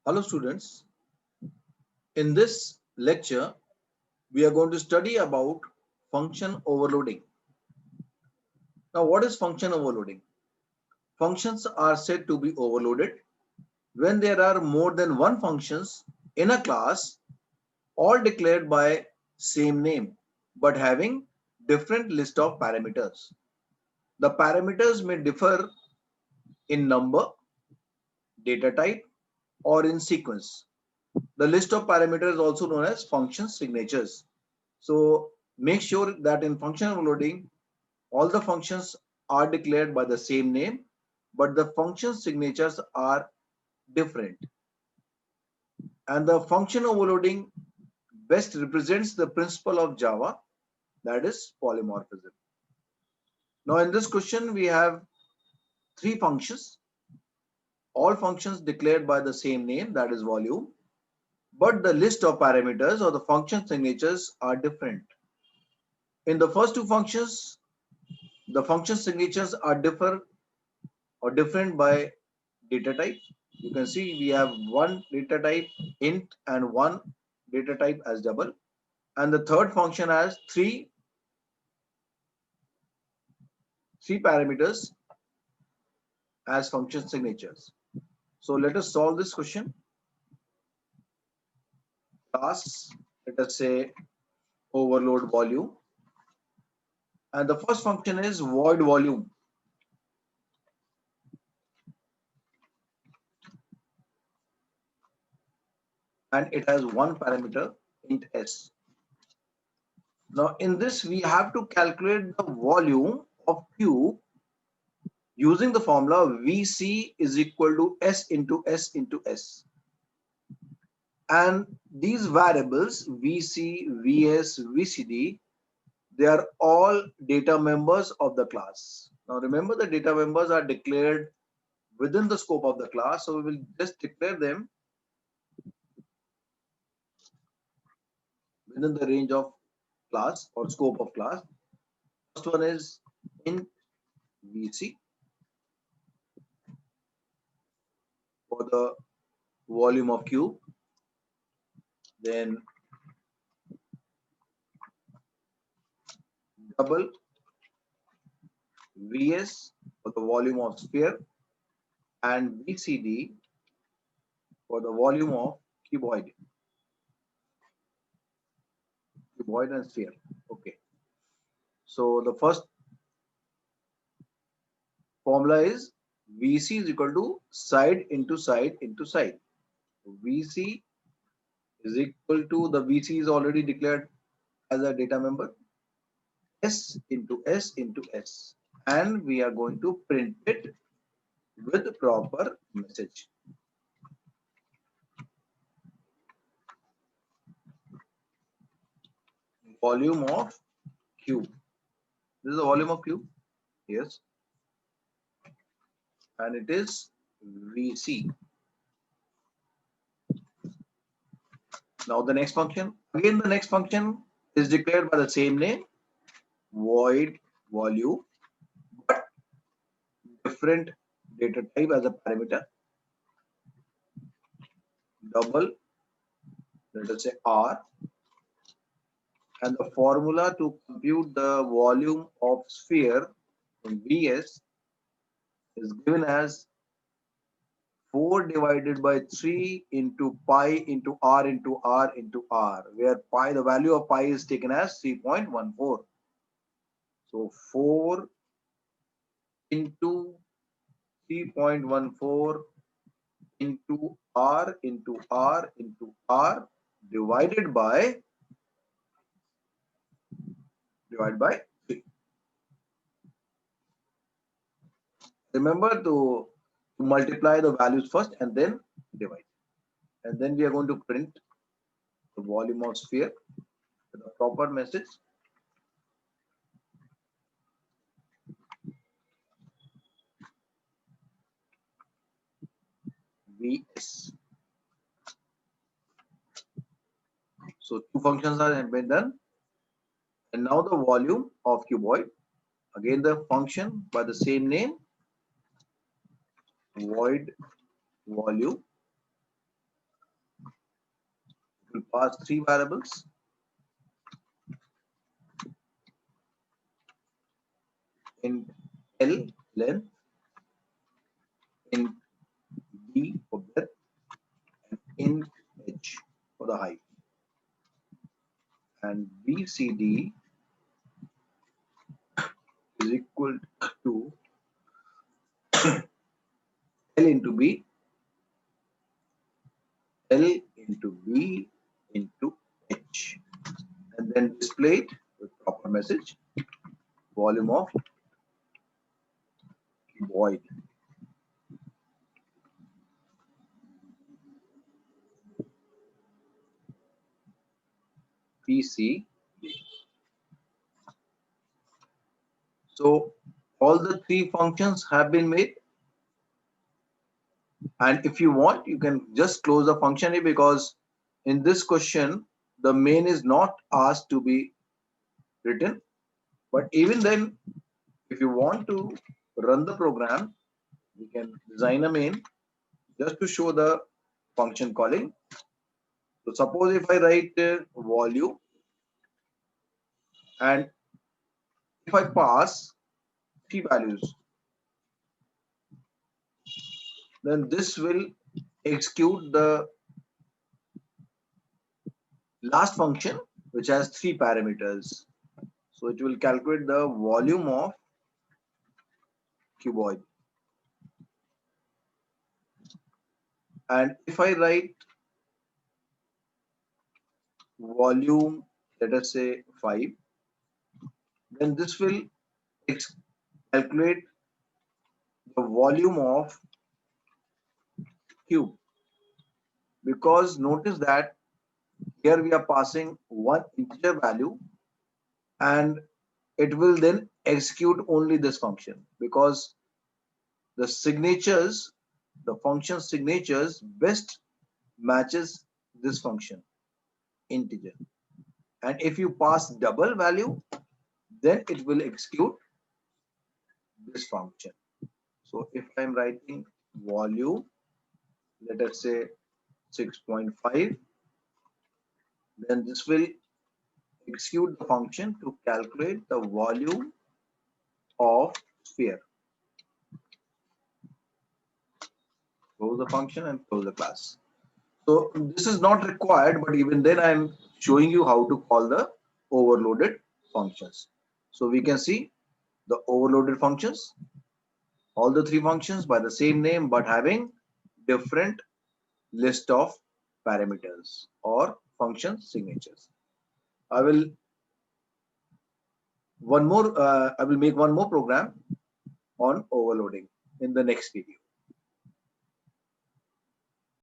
Hello students, in this lecture we are going to study about function overloading. Now what is function overloading? Functions are said to be overloaded when there are more than one functions in a class, all declared by same name but having different list of parameters. The parameters may differ in number, data type or in sequence. The list of parameters is also known as function signatures. So make sure that in function overloading, all the functions are declared by the same name, but the function signatures are different. And the function overloading best represents the principle of Java, that is polymorphism. Now in this question, we have three functions, all functions declared by the same name, that is volume, but the list of parameters or the function signatures are different. In the first two functions, the function signatures are different by data type. You can see we have one data type int and one data type as double, and the third function has three parameters as function signatures. So let us solve this question. Class, let us say overload volume, and the first function is void volume, and it has one parameter int s. Now in this we have to calculate the volume of cube using the formula Vc is equal to S into S into S. And these variables Vc, Vs, Vcd, they are all data members of the class. Now remember, the data members are declared within the scope of the class, so we will just declare them within the range of class or scope of class. First one is int Vc for the volume of cube, then double Vs for the volume of sphere, and Vcd for the volume of cuboid and sphere. Okay. So the first formula is Vc is equal to side into side into side. Vc is equal to, the Vc is already declared as a data member, S into S into S. And we are going to print it with proper message. Volume of cube. This is the volume of cube. Yes. And it is Vc. Now the next function, again the next function is declared by the same name, void volume, but different data type as a parameter, double, let us say R, and the formula to compute the volume of sphere in Vs is given as 4 divided by 3 into pi into R into R into R, where pi, the value of pi is taken as 3.14. So 4 into 3.14 into R into R into R divided by 3. Remember to multiply the values first and then divide. And then we are going to print the volume of sphere with the proper message. Vs. So two functions are been done. And now the volume of cuboid. Again the function by the same name, void volume, pass three variables. Int L length, int B for breadth, and int H for the height. And BCD is equal to L into B, L into B into H, and then display it with proper message, volume of void. PC. So all the three functions have been made, and if you want, you can just close the function here, because in this question the main is not asked to be written. But even then, if you want to run the program, we can design a main just to show the function calling. So suppose if I write volume, and if I pass three values, then this will execute the last function, which has three parameters. So it will calculate the volume of cuboid. And if I write volume, let us say 5, then this will calculate the volume of cube. Because notice that here we are passing one integer value, and it will then execute only this function, because the signatures, the function signatures best matches this function integer. And if you pass double value, then it will execute this function. So if I'm writing volume, let us say 6.5, then this will execute the function to calculate the volume of sphere. Close the function and close the class. So this is not required, but even then I'm showing you how to call the overloaded functions. So we can see the overloaded functions, all the three functions by the same name, but having different list of parameters or function signatures. I will make one more program on overloading in the next video.